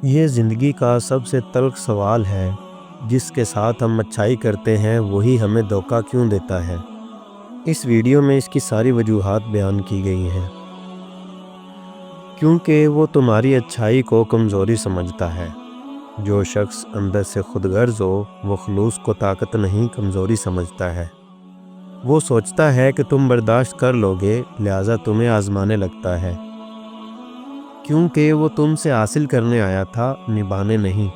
یہ زندگی کا سب سے تلخ سوال ہے، جس کے ساتھ ہم اچھائی کرتے ہیں وہی ہمیں دھوکہ کیوں دیتا ہے۔ اس ویڈیو میں اس کی ساری وجوہات بیان کی گئی ہیں، کیونکہ وہ تمہاری اچھائی کو کمزوری سمجھتا ہے۔ جو شخص اندر سے خود غرض ہو، وہ خلوص کو طاقت نہیں کمزوری سمجھتا ہے۔ وہ سوچتا ہے کہ تم برداشت کر لوگے، لہٰذا تمہیں آزمانے لگتا ہے، کیونکہ وہ تم سے حاصل کرنے آیا تھا، نبھانے نہیں۔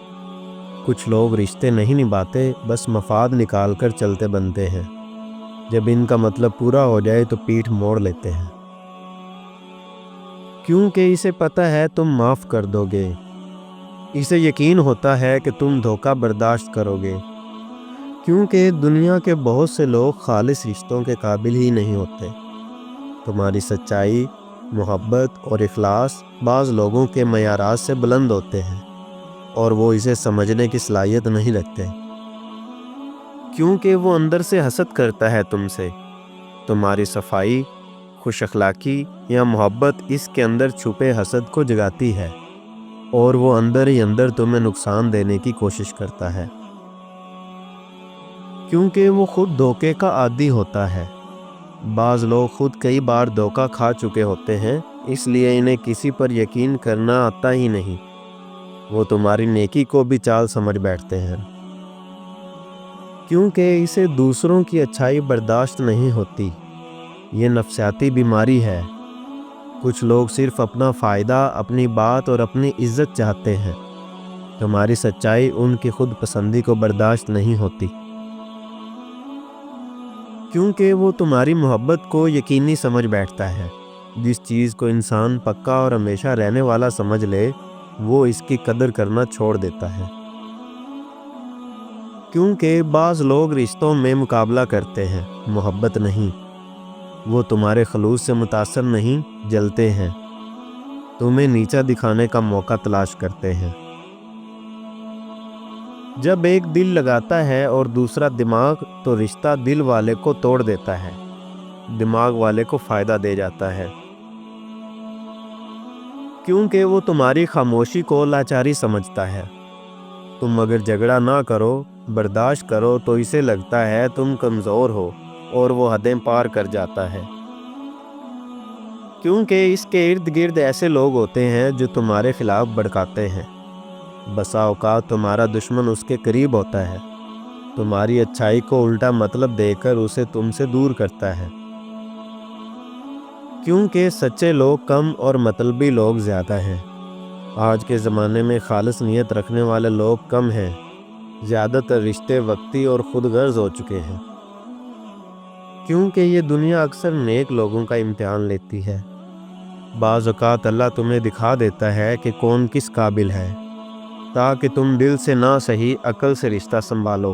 کچھ لوگ رشتے نہیں نبھاتے، بس مفاد نکال کر چلتے بنتے ہیں۔ جب ان کا مطلب پورا ہو جائے تو پیٹھ موڑ لیتے ہیں، کیونکہ اسے پتہ ہے تم معاف کر دو گے۔ اسے یقین ہوتا ہے کہ تم دھوکہ برداشت کرو گے، کیونکہ دنیا کے بہت سے لوگ خالص رشتوں کے قابل ہی نہیں ہوتے۔ تمہاری سچائی، محبت اور اخلاص بعض لوگوں کے معیارات سے بلند ہوتے ہیں، اور وہ اسے سمجھنے کی صلاحیت نہیں رکھتے، کیونکہ وہ اندر سے حسد کرتا ہے تم سے۔ تمہاری صفائی، خوش اخلاقی یا محبت اس کے اندر چھپے حسد کو جگاتی ہے، اور وہ اندر ہی اندر تمہیں نقصان دینے کی کوشش کرتا ہے، کیونکہ وہ خود دھوکے کا عادی ہوتا ہے۔ بعض لوگ خود کئی بار دھوکہ کھا چکے ہوتے ہیں، اس لیے انہیں کسی پر یقین کرنا آتا ہی نہیں۔ وہ تمہاری نیکی کو بھی چال سمجھ بیٹھتے ہیں، کیونکہ اسے دوسروں کی اچھائی برداشت نہیں ہوتی۔ یہ نفسیاتی بیماری ہے۔ کچھ لوگ صرف اپنا فائدہ، اپنی بات اور اپنی عزت چاہتے ہیں۔ تمہاری سچائی ان کی خود پسندی کو برداشت نہیں ہوتی، کیونکہ وہ تمہاری محبت کو یقینی سمجھ بیٹھتا ہے۔ جس چیز کو انسان پکا اور ہمیشہ رہنے والا سمجھ لے، وہ اس کی قدر کرنا چھوڑ دیتا ہے۔ کیونکہ بعض لوگ رشتوں میں مقابلہ کرتے ہیں، محبت نہیں۔ وہ تمہارے خلوص سے متاثر نہیں، جلتے ہیں۔ تمہیں نیچا دکھانے کا موقع تلاش کرتے ہیں۔ جب ایک دل لگاتا ہے اور دوسرا دماغ، تو رشتہ دل والے کو توڑ دیتا ہے، دماغ والے کو فائدہ دے جاتا ہے، کیونکہ وہ تمہاری خاموشی کو لاچاری سمجھتا ہے۔ تم اگر جھگڑا نہ کرو، برداشت کرو، تو اسے لگتا ہے تم کمزور ہو، اور وہ حدیں پار کر جاتا ہے، کیونکہ اس کے ارد گرد ایسے لوگ ہوتے ہیں جو تمہارے خلاف بھڑکاتے ہیں۔ بسا اوقات تمہارا دشمن اس کے قریب ہوتا ہے، تمہاری اچھائی کو الٹا مطلب دے کر اسے تم سے دور کرتا ہے، کیونکہ سچے لوگ کم اور مطلبی لوگ زیادہ ہیں۔ آج کے زمانے میں خالص نیت رکھنے والے لوگ کم ہیں۔ زیادہ تر رشتے وقتی اور خود غرض ہو چکے ہیں، کیونکہ یہ دنیا اکثر نیک لوگوں کا امتحان لیتی ہے۔ بعض اوقات اللہ تمہیں دکھا دیتا ہے کہ کون کس قابل ہے، تاکہ تم دل سے نہ صحیح عقل سے رشتہ سنبھالو۔